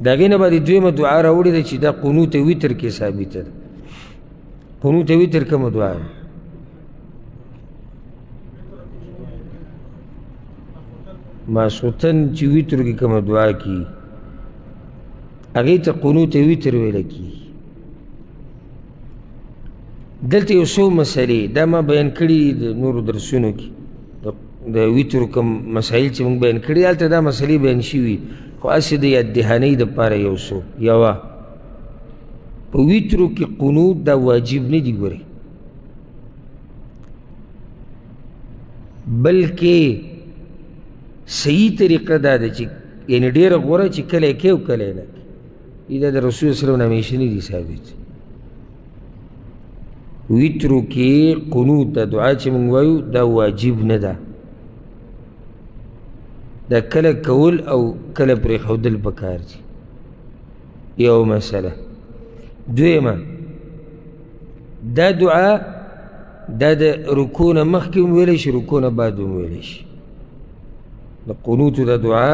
د هغې نه به د دویمه دعا راوړې ده چې دا قنوت وتر کې ثابته ده. قنوت وتر کومه دعا ده؟ ماسخوتن چې وتر کې کومه دعا کي هغې ته قنوت وتر ویله کېږي. دلته یو څو مسلې دا ما بیان کړي د نورو درسونو کې د وترو کوم مسایل چې موږ بیان کړي هلته دا مسلې بیان شوي خو هسې د یاد دهانۍ دپاره یو څو یوه په وترو کې قنوت دا واجب نه دي ګورئ بلکې صحیح طریقه دا ده چې یعنې ډېره غوره چې کله یې کوي او کله یې نه کوي دا د رسول صلی الله علیه وسلم نه همیشه نه دي ثابت. وترو کې قنوت دا دعا چې موږ وایو دا واجب نه ده دا کله کول او کله پرېښودل پکار دي. یو مسله. دویمه دا دعا دا د رکوع نه مخکې هم ویلی شي رکوع نه بعد هم ویلی شي. د قنوتو دا دعا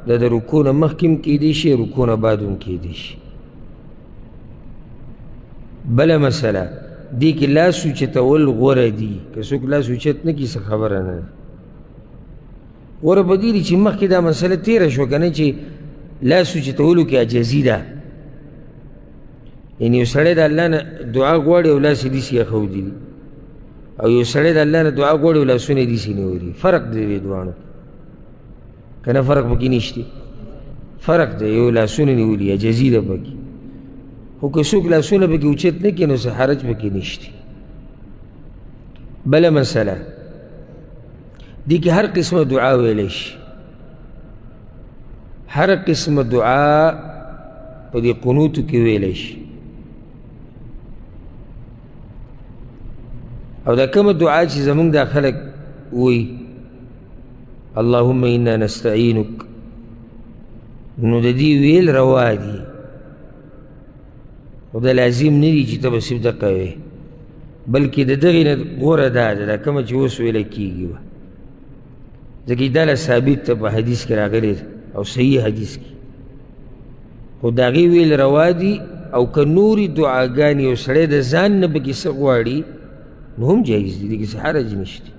دا د رکوع نه مخکې هم کیدی شي رکوع نه بعد هم کیدی شي. بله مسله دې کې لاس اوچتول غوره دي که څوک لاس اوچت نه کړي څه خبره نه ده غوره به دي چې مخکې دا مسله تېره شوه که نه چې لاس اوچتولو کې عجزي ده یعنې یو سړی د الله نه دعا غواړي او لاس یې داسې ایښودي دي او یو سړی د الله نه دعا غواړي او لاسونه یې داسې نیولي فرق دی دې دواړو که نه فرق پکې نشته فرق دی یو لاسونه نیولي عجزي ده پکې خو که څوک لاسونه پکې اوچت نه کړي نو څه حرج پکې نشته. بله مسله دې کې هر قسمه دعا ویلی شي هر قسمه دعا په دې قنوتو کې ویلی شي او دا کومه دعا چې زمونږ دا خلک وایي اللهم انا نستعینک نو د دې ویل روا دي او دا لازم نه دي چې ته به صرف دقه وې بلکې د دغې نه غوره دا ده دا کومه چې اوس ویله کېږي به ځکه دا له ثابت ته په حدیث کې راغلی او صحیح حدیث کې خو د هغې ویل روا دي او که نورې دعاګانې یو سړی د ځان نه پکې څه غواړي نو هم جایز دي دې کې څه حرج نشته.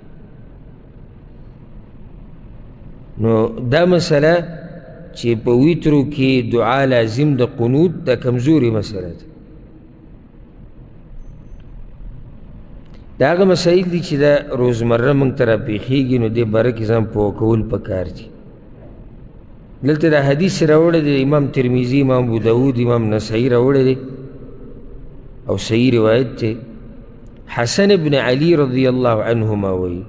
نو دا مسله چې په وترو کې دعا لازم د قنوت دا کمزوري مسله ده دا هغه مسایل دي چې دا روزمره موږ ته راپېښېږي نو دې باره کې ځان پوه کول پکار دي. دلته دا حدیث راوړی دی امام ترمیزي امام ابو داود امام نسائی راوړی دی او صحیح روایت دی. حسن ابن علي رضی الله عنهما وایي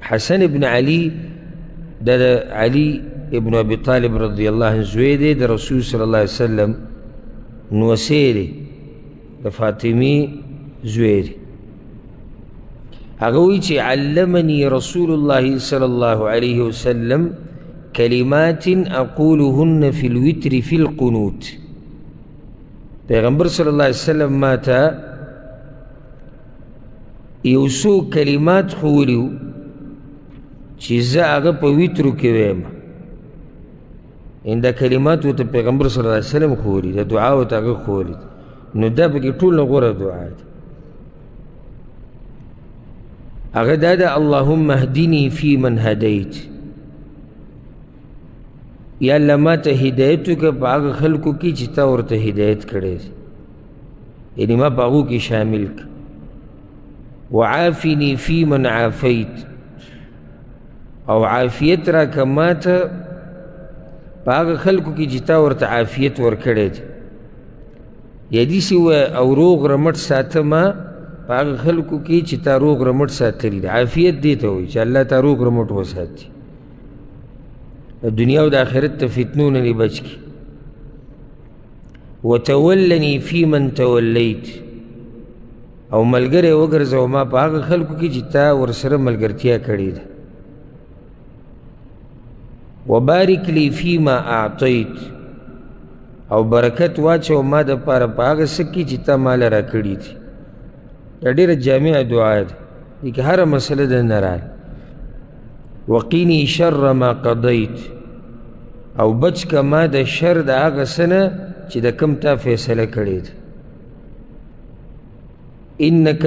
حسن ابن علي دا علي ابن ابي طالب رضی الله عنه زوی دی د رسول صلی الله علیه وسلم نوسی دی د فاطمې زوی دی. هغه وایي چې علمني رسول الله صلی الله علیه وسلم کلمات اقولهن فی الوتر فی القنوت. پیغمبر صلی الله علیه وسلم ما ته یو څو کلمات ښوولي وو چې زه هغه په وترو کې ویم دا کلمات ورته پیغمبر صلی الله علیه وسلم ښوولي دا دعا ورته هغه ښوولي نو دا پکې ټول نه غوره دعا ده. هغه دا ده اللهم اهدني فی من هدیت یا الله ما ته هدایت وکړه په هغه خلکو کې چې تا ورته هدایت کړی دی یعنې ما په هغو کې شامل کړه. وعافني فی من عافیت او عافیت راکړه ما ته په هغه خلکو کې چې تا ورته عافیت ورکړی دی یا داسې ووایه او روغ رمټ ساته ما په هغه خلکو کې چې تا روغ رمټ ساتلی دی. عافیت دې ته وایي چې الله تا روغ رمټ وساتي د دنیا او د آخرت ته فتنو نه دې بچ کړي. وتولني فی من تولیت او ملګری وګرځوه ما په هغه خلکو کې چې تا ورسره ملګرتیا کړې ده. وبارک لی فیما اعطیت او برکت واچوه ما دپاره په هغه څه کې چې تا ماله راکړي دي. دا ډېره جامعه دعا ده دې کې هره مسله دننه راغله. وقیني شر ما قضیت او بچ که ما د شر د هغه څه نه چې د کوم تا فیصله کړې ده. انک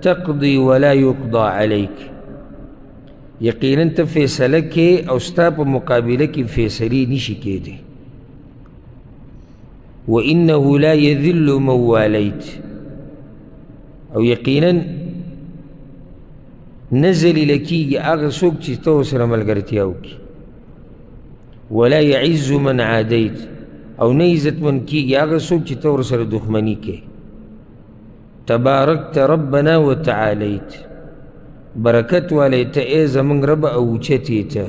تقضي ولا يقضى عليك، یقینا ته فیصله کې او ستا په مقابله کې فیصلې نشي کېدی. وانه لا يذل من واليت، او یقینا نه ذلیله کېږي هغه څوک چې ته ورسره ملګرتیا وکړي. ولا يعز من عادیت، او نه عزتمن کېږي هغه څوک چې ته ورسره دښمني کوې. تبارکت ربنا وتعالیت، برکت والی ته ای زمونږ رب او اوچت یې ته.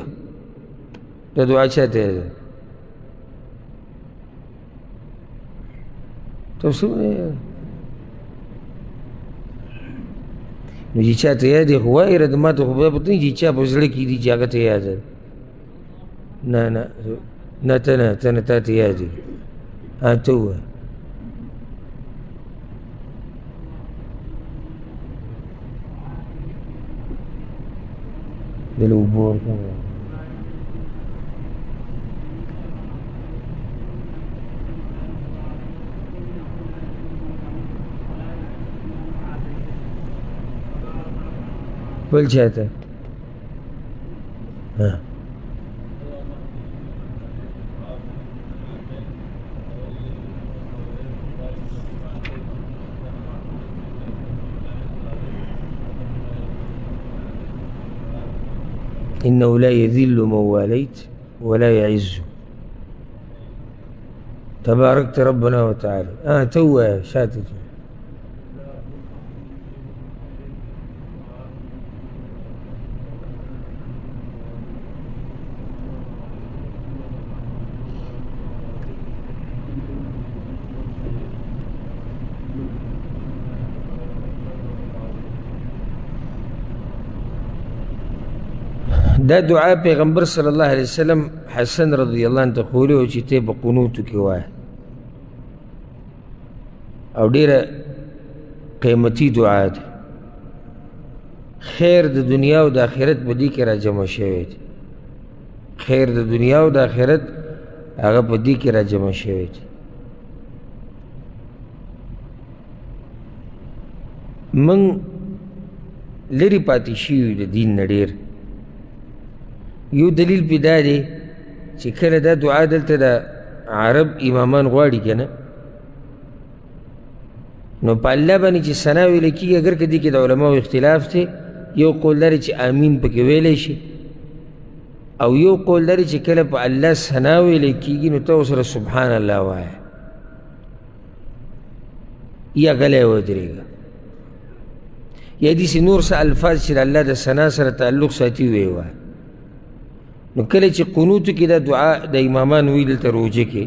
دا دعا چاته ده؟ تاسو نو چې چاته یاد یې خو وایي راته ما ته خو بیا پته نه چې چا په زړه کې دي چې هغه ته یاد ده. نه نه نه ته نه ته نه تا ته یاد دی. ته ووایه. دل اوبه ورکوه. بل چاته إنه لا يذل من واليت ولا يعز، تباركت ربنا وتعالى. توه شاتت. دا دعا پیغمبر صلی الله علیه وسلم حسن رضی الله عنه ته ښوولې وه چې ته په قنوتو کې وایه، او ډېره قیمتي دعا ده. خیر د دنیا او د آخرت په دې کې را جمع شوی دی. خیر د دنیا او د آخرت هغه په دې کې را جمع شوی دی. موږ لرې پاتې شوي یو د دین نه ډېر. یو دلیل پې دا دی چې کله دا دعا دلته د عرب امامان غواړي که نه، نو په الله باندې چې ثنا ویلی کېږي، اگر که دې کې د علماو اختلاف دی. یو قول لري چې آمین پکې ویلی شي، او یو قول لري چې کله په الله ثنا ویلی کېږي نو ته ورسره سبحان الله وایه یا غلی ودرېږه، یا داسې نور څه الفاظ چې د الله د ثنا سره تعلق ساتي ویې وایه. نو کله چې قنوتو کې دا دعا د امامان وی دلته روجه کې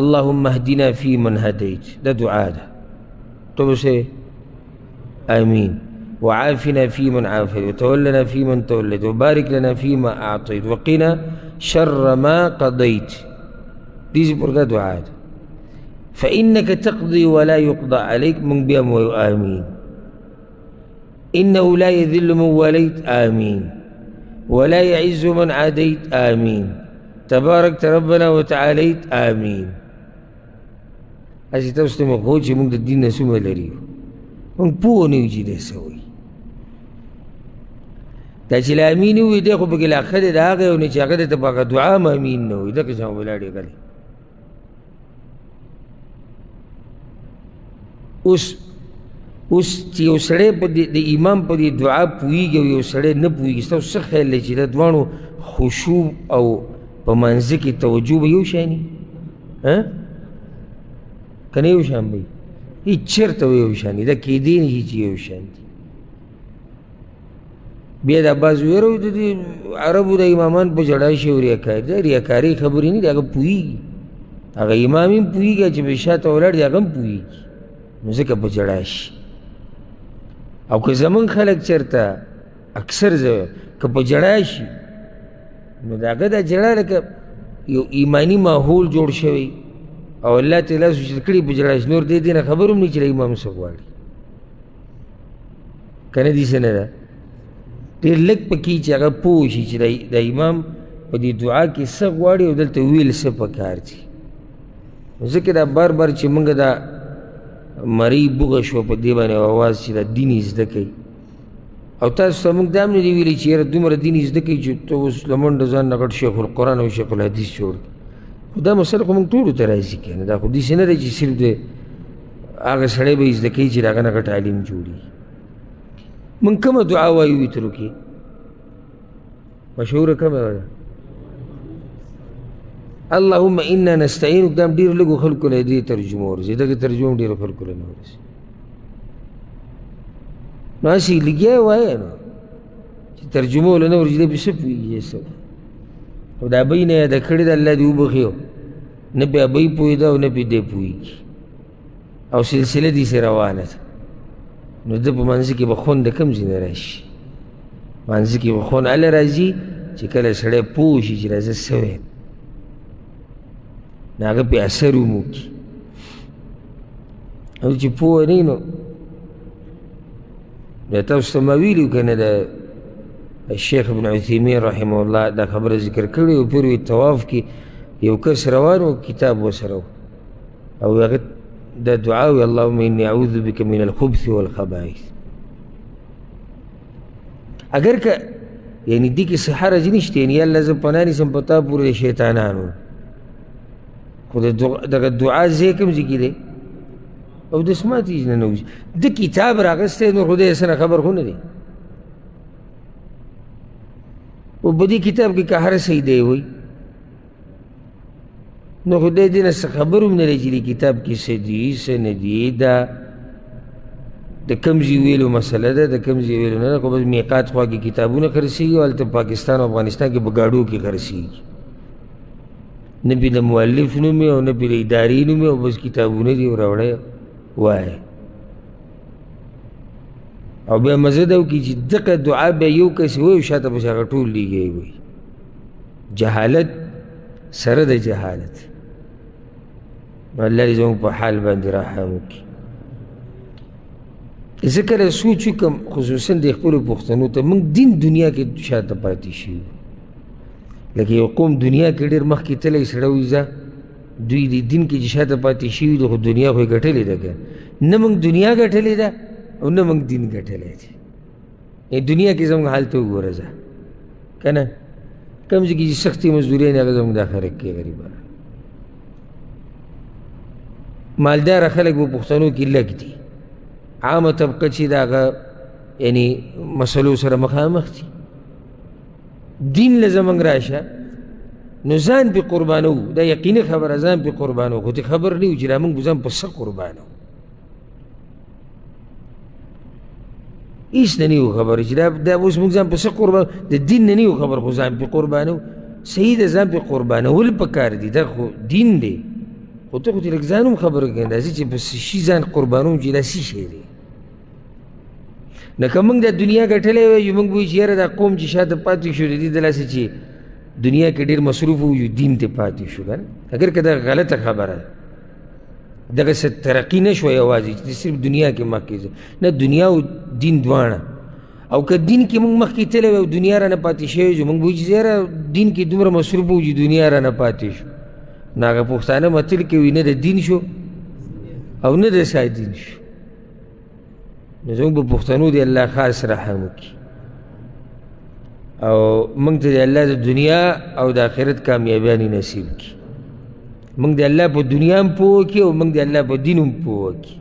اللهم اهدنا فی من هدیت، دا دعا ده. تو بسه آمین. وعافنا فی من عافیت، وتولنا فی من توليت، وبارك لنا فيما أعطيت، وقنا شر ما قضيت. دیزی پر دا دعا ده. فإنك تقضي ولا يقضى عليك، من بيام آمين. إنه لا يذل من واليت، آمين. ولا يعز من عاديت، آمين. تباركت ربنا وتعاليت، آمين. اسی تاسو ته مې وښود چې موږ د دین نه څومره لرې یو، موږ پوه نه یو چې دی څه وایي. دا چې له امین ووایي دی خو پکې لا ښه دی د هغه یو نه چې هغه درته په هغه دعا هم امین نه وایي، دغه شان ولاړې غلی. اوس چې یو سړی د امام په دې دعا پوهېږي او یو سړی نه پوهېږي، ستاسو څه خیال دی چې د دواړو خشوع او په منځه کې توجه به یو شان وي؟ که نه یو شان به وي؟ هېڅ چېرته به یو شان وي، دا کېدی نه شي چې یو شان دي. بیا دا بعض ویره د دې عربو د امامان په جړا شي او ریاکاري، دا ریاکاري خبرې نه دي، هغه پوهېږي، هغه امام هم پوهېږي چې به شاته ولاړ دی هغه هم پوهېږي، نو ځکه په جړا شي. او که زمونږ خلک چېرته اکثر که په جړا شي نو د هغه دا جړا لکه یو ایماني ماحول جوړ شوی او الله تعالی سوچت کړي په جړا شي، نور دې نه خبر هم نه چې امام څه غواړي. که نه داسې نه ده، ډېر لږ پکې چې هغه پوه شي چې د امام په دې دعا کې څه غواړي او دلته ویل څه پکار دي. ځکه دا بار بار چې موږ دا مرۍ بوغه شوه په دې باندې اواز چې دا دین یې زده کوي او تاسو ته موږ دا هم نه دي ویلي چې یاره دومره دین یې زده کوي چې ته اوس له منډه ځان نه غټ شیخ القرآن او شیخ الحدیث جوړ کړي. خو دا مسله خو موږ ټولو ته راځي که نه، دا خو داسې نه دی چې صرف د هغه سړی به یې زده کوي چې د هغه نه غټ عالم جوړي. موږ کومه دعا وایو وترو کې مشهوره کومه ده؟ اللهم انا نستعینک. دا هم ډېر لږو خلکو له دې ترجمه ورځي، دغه ترجمه هم ډېرو خلکو له نه ورځي. نو هسې لګیا یې وایه نو چې ترجمه له نه ورځي دی پې څه پوهېږي څه او د ابۍ نه یاده کړې ده الله دې وبخي نه پې ابۍ پوهېده او نه پې دی پوهېږي او سلسله دې سې روانه ده. نو ده په منځ کې به خون د کوم ځای نه راشي؟ منځ کې به خون هله راځي چې کله سړی پوه شي چې را زه څه وایم نو هغه پې اثر هم وکړي. او چې پوه نه وي نو بیا تاسو ته ما ویلي که نه د الشیخ ابن عثیمین رحمه الله دا خبره ذکر کړې و. پیر وی طواف کې یو کس روان و کتاب ورسره و او هغه دا دعا وی اللهم انی اعوذ بک من الخبث والخبائث. اگر که یعنی دې کې څه حرج نشته، یعنی یا الله زه پناه نیسم په تا پورې د شیطانانو، خو دغه دعا ځای کوم ځای کې دی او د سمات هیڅ نه نوځي. د کتاب راغستی نو خدای څه نه خبر خو نه دی او په دې کتاب کې که هر څه دی وایي نو خدای دې نه څه خبر هم نه دی چې دې کتاب کې څه دي څه نه دي. دا د کوم ځای ویلو مسله ده، د کوم ځای ویلو نه ده. خو بس میقات خوا کې کتابونه خرڅېږي او هلته پاکستان او افغانستان کې په ګاډو کې خرڅېږي، نه پې د مؤلف نوم او نه پې د ادارې نوم او بس کتابونه دي راوړی وایه او بیا مزه ده وکړي چې دغه دعا بیا یو کس وایي او شاته پسې هغه ټول لیږی وایي. جهالت سره د جهالت. الله دې زموږ په حال باندې رحم وکړي. زه کله سوچ وکړم خصوصا د خپلو پښتنو ته موږ دین دنیا کې شاته پاتې شوي لکه یو قوم دنیا کې ډېر مخکې تللی سړی وایي ځه دوی د دین کې چې شاته پاتې شوي دي خو دنیا خو یې ګټلې ده که نه موږ دنیا ګټلې ده او نه موږ دین ګټلی دی. دنیا کې زموږ حال ته وګوره ځه که نه کوم ځای کې چې سختې مزدورۍ نه هغه زموږ دا خلک کوي غریبان. مالداره خلک په پښتنو کې لږ دي، عامه طبقه چې د هغه یعنی مسلو سره مخامخ دي. دین له زموږ راشه نو ځان پې قربانوو، دا یقیني خبره ځان پې قربانوو، خو ته خبر نه وي چې دا موږ به ځان په څه قربانوو. هېڅ نه نه یو خبره چې دا اوس موږ ځان په څه قربانوو، د دین نه نه یو خبر خو ځان پې قربانوو. صحیح ده ځان پې قربانول پکار دي، دا خو دین دی، خو ته خو ترې لږ ځان هم خبره کوې داسې چې په شي ځان قربانوم چې دا څه شی دی. نه که موږ دا دنیا ګټلی وای چې موږ به وایو چې یاره دا قوم چې شاته پاتې شو د دې دلاسې چې دنیا کې ډېر مصروف وو دین ته پاتې شو که نه. اگر که دا غلطه خبره ده دغسې ترقي نه شوه یوازې چې صرف دنیا کې مخکې ځه، نه دنیا او دین دواړه. او که دین کې موږ مخکې تللی وای او دنیا رانه پاتې شوی چې موږ به وایو چې یاره دین کې دومره مصروف وو چې دنیا رانه پاتې شو. نو هغه پښتانه متل کوي نه د دین شو او نه د سا دین شو. نو زموږ په پښتنو دې الله خاص رحم وکړي او موږ ته د الله د دنیا او د آخرت کامیابیانې نصیب کړي. موږ د الله په دنیا هم پوه وکړي او موږ د الله په دین هم پوه وکړي.